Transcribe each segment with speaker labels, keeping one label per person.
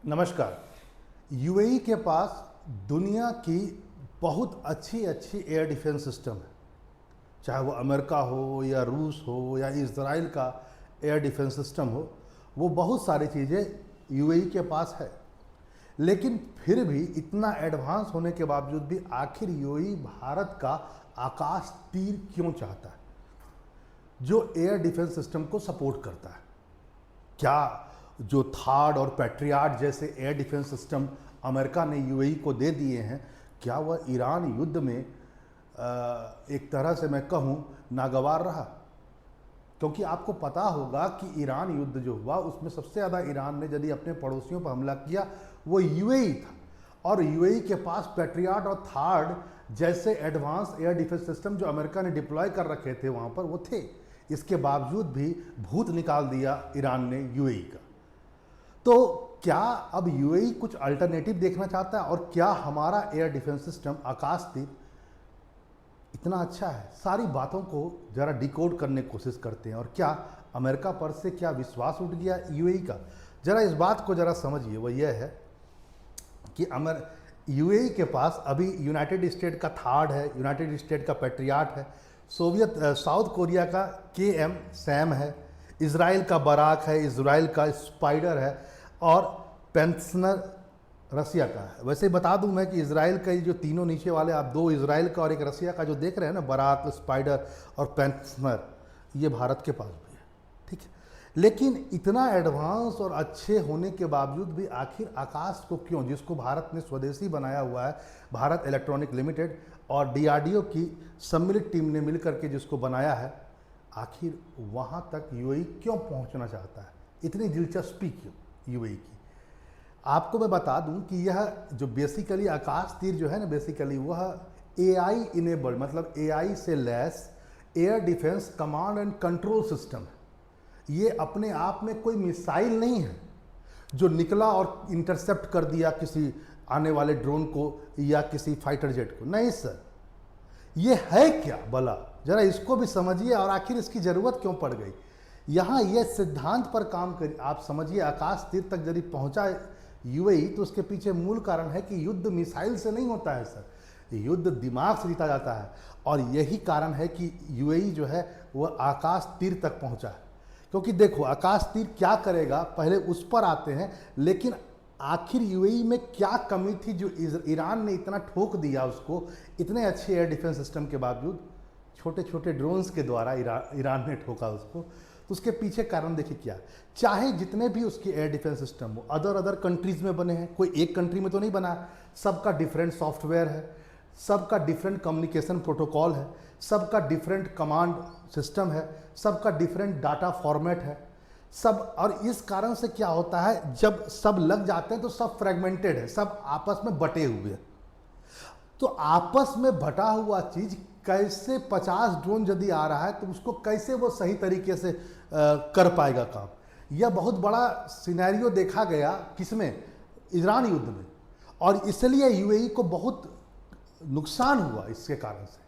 Speaker 1: नमस्कार। यूएई के पास दुनिया की बहुत अच्छी अच्छी एयर डिफेंस सिस्टम है। चाहे वो अमेरिका हो या रूस हो या इज़राइल का एयर डिफेंस सिस्टम हो, वो बहुत सारी चीज़ें यूएई के पास है। लेकिन फिर भी इतना एडवांस होने के बावजूद भी आखिर यूएई भारत का आकाश तीर क्यों चाहता है, जो एयर डिफेंस सिस्टम को सपोर्ट करता है? क्या जो थार्ड और पैट्रियाट जैसे एयर डिफेंस सिस्टम अमेरिका ने यूएई को दे दिए हैं, क्या वह ईरान युद्ध में एक तरह से मैं कहूँ नागवार रहा? क्योंकि आपको पता होगा कि ईरान युद्ध जो हुआ उसमें सबसे ज़्यादा ईरान ने यदि अपने पड़ोसियों पर हमला किया वो यूएई था, और यूएई के पास पैट्रियाट और थार्ड जैसे एडवांस एयर डिफेंस सिस्टम जो अमेरिका ने डिप्लॉय कर रखे थे वहाँ पर वो थे। इसके बावजूद भी भूत निकाल दिया ईरान ने यूएई का। तो क्या अब यूएई कुछ अल्टरनेटिव देखना चाहता है, और क्या हमारा एयर डिफेंस सिस्टम आकाश तीर इतना अच्छा है? सारी बातों को जरा डिकोड करने की कोशिश करते हैं। और क्या अमेरिका पर से क्या विश्वास उठ गया यूएई का? जरा इस बात को जरा समझिए। वो ये है कि यूएई के पास अभी यूनाइटेड स्टेट का थार्ड है, यूनाइटेड स्टेट का पैट्रियाट है, साउथ कोरिया का केएम सैम है, इज़राइल का बराक है, इज़राइल का स्पाइडर है, और पेंसनर रसिया का है। वैसे बता दूं मैं कि इज़राइल का जो तीनों नीचे वाले आप दो इज़राइल का और एक रसिया का जो देख रहे हैं ना, बराक, स्पाइडर और पेंसनर, ये भारत के पास भी है। ठीक है, लेकिन इतना एडवांस और अच्छे होने के बावजूद भी आखिर आकाश को क्यों, जिसको भारत ने स्वदेशी बनाया हुआ है, भारत इलेक्ट्रॉनिक लिमिटेड और डीआरडीओ की सम्मिलित टीम ने मिलकर के जिसको बनाया है, आखिर वहाँ तक यूएई क्यों पहुँचना चाहता है? इतनी दिलचस्पी क्यों यूएई की? आपको मैं बता दूं कि यह जो बेसिकली आकाश तीर जो है ना, बेसिकली वह एआई इनेबल्ड, मतलब एआई से लैस air defence command and control system है। ये अपने आप में कोई मिसाइल नहीं है जो निकला और इंटरसेप्ट कर दिया किसी आने वाले ड्रोन को या किसी फाइटर जेट को। नहीं सर, ये है क्या भला? जरा इसको भी समझिए, और आखिर इसकी ज़रूरत क्यों पड़ गई? यहाँ ये सिद्धांत पर काम कर आप समझिए, आकाश तीर तक यदि पहुँचा यूएई तो उसके पीछे मूल कारण है कि युद्ध मिसाइल से नहीं होता है सर, युद्ध दिमाग से जीता जाता है। और यही कारण है कि यूएई जो है वह आकाश तीर तक पहुँचा है। क्योंकि देखो आकाश तीर क्या करेगा, पहले उस पर आते हैं। लेकिन आखिर यूएई में क्या कमी थी जो ईरान ने इतना ठोक दिया उसको, इतने अच्छे एयर डिफेंस सिस्टम के बावजूद? छोटे छोटे ड्रोन्स के द्वारा ईरान ने ठोका उसको। तो उसके पीछे कारण देखिए क्या, चाहे जितने भी उसके एयर डिफेंस सिस्टम हो अदर कंट्रीज़ में बने हैं, कोई एक कंट्री में तो नहीं बना है, सबका डिफरेंट सॉफ्टवेयर है, सबका डिफरेंट कम्युनिकेशन प्रोटोकॉल है, सबका डिफरेंट कमांड सिस्टम है, सबका डिफरेंट डाटा फॉर्मेट है सब। और इस कारण से क्या होता है, जब सब लग जाते हैं तो सब फ्रेगमेंटेड है, सब आपस में बटे हुए हैं। तो आपस में बटा हुआ चीज़ कैसे 50 ड्रोन यदि आ रहा है तो उसको कैसे वो सही तरीके से कर पाएगा काम? यह बहुत बड़ा सिनेरियो देखा गया किसमें, ईरान युद्ध में। और इसलिए यूएई को बहुत नुकसान हुआ इसके कारण से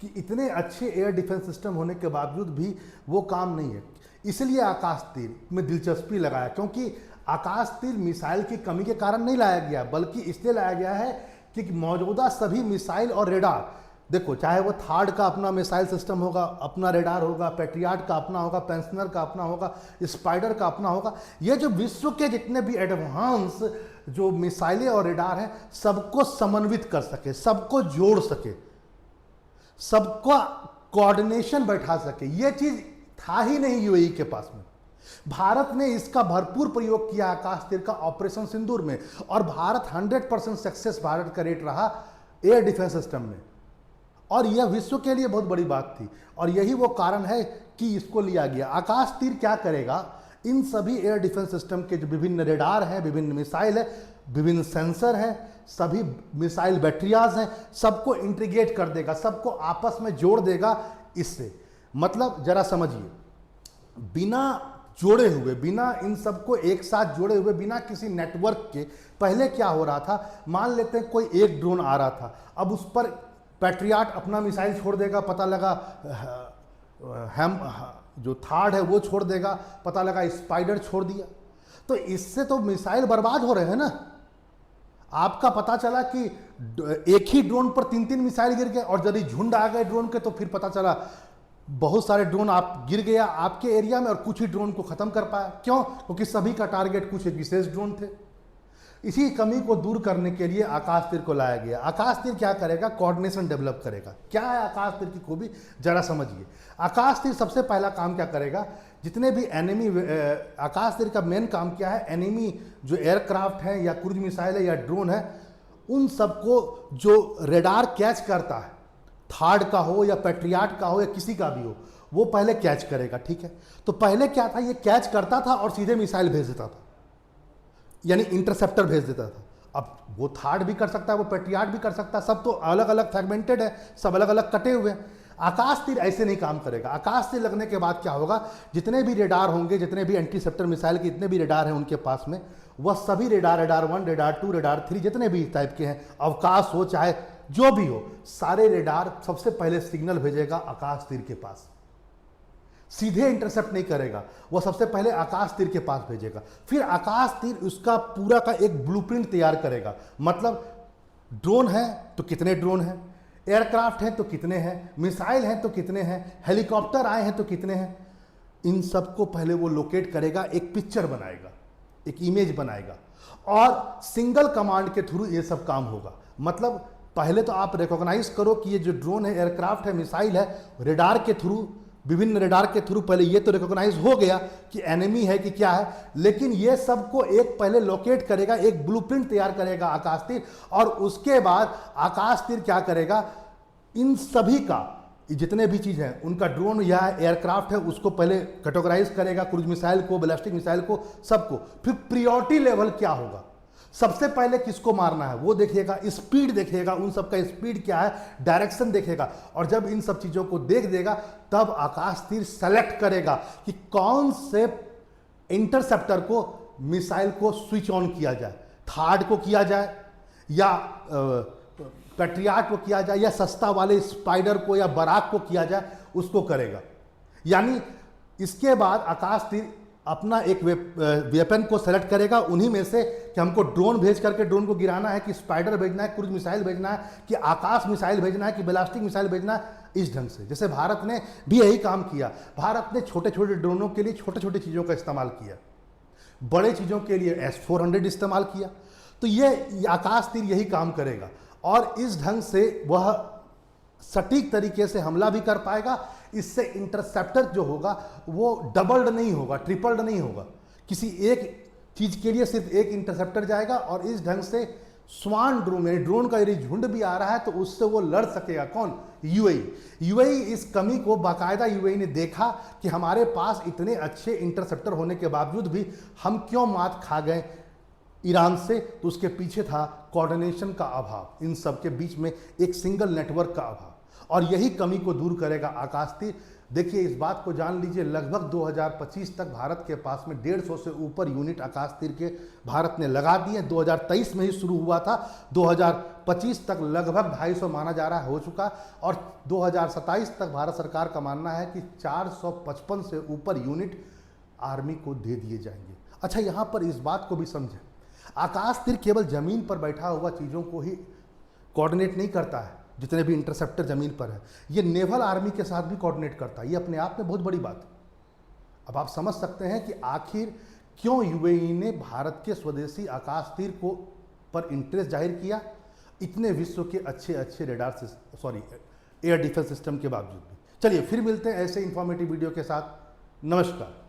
Speaker 1: कि इतने अच्छे एयर डिफेंस सिस्टम होने के बावजूद भी वो काम नहीं है। इसलिए आकाश तीर में दिलचस्पी लगाया, क्योंकि आकाश तीर मिसाइल की कमी के कारण नहीं लाया गया, बल्कि इसलिए लाया गया है कि मौजूदा सभी मिसाइल और रेडार, देखो चाहे वो थार्ड का अपना मिसाइल सिस्टम होगा, अपना रेडार होगा, पैट्रियाट का अपना होगा, पेंसनर का अपना होगा, स्पाइडर का अपना होगा, ये जो विश्व के जितने भी एडवांस जो मिसाइलें और रेडार हैं सबको समन्वित कर सके, सबको जोड़ सके, सबको कोऑर्डिनेशन बैठा सके, ये चीज था ही नहीं यूएई के पास में। भारत ने इसका भरपूर प्रयोग किया आकाश तीर का ऑपरेशन सिंदूर में, और भारत 100% सक्सेस भारत का रेट रहा एयर डिफेंस सिस्टम में, और यह विश्व के लिए बहुत बड़ी बात थी। और यही वो कारण है कि इसको लिया गया। आकाश तीर क्या करेगा, इन सभी एयर डिफेंस सिस्टम के जो विभिन्न रेडार हैं, विभिन्न मिसाइल है, विभिन्न सेंसर हैं, सभी मिसाइल बैटरियाज हैं, सबको इंटीग्रेट कर देगा, सबको आपस में जोड़ देगा। इससे मतलब जरा समझिए, बिना जोड़े हुए, बिना इन सबको एक साथ जोड़े हुए, बिना किसी नेटवर्क के, पहले क्या हो रहा था, मान लेते हैं कोई एक ड्रोन आ रहा था, अब उस पर पैट्रियाट अपना मिसाइल छोड़ देगा, पता लगा हम जो थार्ड है वो छोड़ देगा, पता लगा स्पाइडर छोड़ दिया, तो इससे तो मिसाइल बर्बाद हो रहे हैं ना। आपका पता चला कि एक ही ड्रोन पर 3-3 मिसाइल गिर गए, और यदि झुंड आ गए ड्रोन के तो फिर पता चला बहुत सारे ड्रोन आप गिर गया आपके एरिया में और कुछ ही ड्रोन को खत्म कर पाया। क्यों? क्योंकि सभी का टारगेट कुछ एक विशेष ड्रोन थे। इसी कमी को दूर करने के लिए आकाश तीर को लाया गया। आकाश तीर क्या करेगा? कोऑर्डिनेशन डेवलप करेगा। क्या है आकाश तीर की खूबी, जरा समझिए। आकाश तीर सबसे पहला काम क्या करेगा? जितने भी एनिमी, आकाश तीर का मेन काम क्या है? एनिमी जो एयरक्राफ्ट है या क्रूज मिसाइल है या ड्रोन है, उन सबको जो रेडार कैच करता है, थार्ड का हो या पेट्रियाट का हो या किसी का भी हो, वो पहले कैच करेगा। ठीक है, तो पहले क्या था? ये कैच करता था और सीधे मिसाइल भेज देता था, यानी इंटरसेप्टर भेज देता था। अब वो थार्ड भी कर सकता है, वो पेट्रियाट भी कर सकता है, सब तो अलग अलग फ्रेगमेंटेड है, सब अलग अलग कटे हुए हैं। आकाश तीर ऐसे नहीं काम करेगा। आकाश तीर लगने के बाद क्या होगा? जितने भी रेडार होंगे, जितने भी इंटरसेप्टर मिसाइल के जितने भी रेडार हैं उनके पास में, वह सभी रेडार, रेडार 1, रेडार 2, रेडार 3, जितने भी टाइप के हैं, अवकाश हो चाहे जो भी हो, सारे रेडार सबसे पहले सिग्नल भेजेगा आकाश तीर के पास। सीधे इंटरसेप्ट नहीं करेगा, वो सबसे पहले आकाश तीर के पास भेजेगा। फिर आकाश तीर उसका पूरा का एक ब्लूप्रिंट तैयार करेगा। मतलब ड्रोन है तो कितने ड्रोन हैं, एयरक्राफ्ट हैं तो कितने हैं, मिसाइल हैं तो कितने हैं, हेलीकॉप्टर आए हैं तो कितने हैं, इन सबको पहले वो लोकेट करेगा, एक पिक्चर बनाएगा, एक इमेज बनाएगा, और सिंगल कमांड के थ्रू ये सब काम होगा। मतलब पहले तो आप रिकॉग्नाइज करो कि ये जो ड्रोन है, एयरक्राफ्ट है, मिसाइल है, रेडार के थ्रू, विभिन्न रेडार के थ्रू पहले ये तो रिकॉग्नाइज हो गया कि एनिमी है कि क्या है, लेकिन ये सबको एक पहले लोकेट करेगा, एक ब्लूप्रिंट तैयार करेगा आकाश तीर, और उसके बाद आकाश तीर क्या करेगा? इन सभी का, जितने भी चीज़ हैं, उनका ड्रोन या एयरक्राफ्ट है, उसको पहले कैटेगराइज करेगा, क्रूज मिसाइल को, बैलिस्टिक मिसाइल को, सबको। फिर प्रियोरिटी लेवल क्या होगा, सबसे पहले किसको मारना है वो देखेगा, स्पीड देखेगा, उन सब का स्पीड क्या है, डायरेक्शन देखेगा, और जब इन सब चीज़ों को देख देगा तब आकाश तीर सेलेक्ट करेगा कि कौन से इंटरसेप्टर को, मिसाइल को स्विच ऑन किया जाए, थार्ड को किया जाए या पेट्रियाट को किया जाए या सस्ता वाले स्पाइडर को या बराक को किया जाए, उसको करेगा। यानी इसके बाद आकाश तीर अपना एक वेपन को सेलेक्ट करेगा उन्हीं में से कि हमको ड्रोन भेज करके ड्रोन को गिराना है, कि स्पाइडर भेजना है, क्रूज मिसाइल भेजना है, कि आकाश मिसाइल भेजना है, कि बैलिस्टिक मिसाइल भेजना है, इस ढंग से। जैसे भारत ने भी यही काम किया। भारत ने छोटे छोटे ड्रोनों के लिए छोटे छोटे चीज़ों का इस्तेमाल किया, बड़े चीज़ों के लिए S-400 इस्तेमाल किया। तो ये आकाश तीर यही काम करेगा, और इस ढंग से वह सटीक तरीके से हमला भी कर पाएगा। इससे इंटरसेप्टर जो होगा वो डबल्ड नहीं होगा, ट्रिपल्ड नहीं होगा, किसी एक चीज के लिए सिर्फ एक इंटरसेप्टर जाएगा, और इस ढंग से स्वान ड्रोन, यानी ड्रोन का यदि झुंड भी आ रहा है तो उससे वो लड़ सकेगा। कौन? यूएई। इस कमी को बाकायदा यूएई ने देखा कि हमारे पास इतने अच्छे इंटरसेप्टर होने के बावजूद भी हम क्यों मात खा गए ईरान से। तो उसके पीछे था कोऑर्डिनेशन का अभाव, इन सब के बीच में एक सिंगल नेटवर्क का अभाव, और यही कमी को दूर करेगा आकाश तीर। देखिए, इस बात को जान लीजिए, लगभग 2025 तक भारत के पास में 150 से ऊपर यूनिट आकाश तीर के भारत ने लगा दिए। 2023 में ही शुरू हुआ था, 2025 तक लगभग 250 माना जा रहा है हो चुका, और 2027 तक भारत सरकार का मानना है कि 455 से ऊपर यूनिट आर्मी को दे दिए जाएंगे। अच्छा, यहाँ पर इस बात को भी समझें, आकाश तीर केवल जमीन पर बैठा हुआ चीज़ों को ही कोऑर्डिनेट नहीं करता है, जितने भी इंटरसेप्टर जमीन पर है, ये नेवल आर्मी के साथ भी कोऑर्डिनेट करता है। ये अपने आप में बहुत बड़ी बात है। अब आप समझ सकते हैं कि आखिर क्यों यूएई ने भारत के स्वदेशी आकाश तीर को पर इंटरेस्ट जाहिर किया, इतने विश्व के अच्छे अच्छे रेडार से, एयर डिफेंस सिस्टम के बावजूद भी। चलिए फिर मिलते हैं ऐसे इंफॉर्मेटिव वीडियो के साथ। नमस्कार।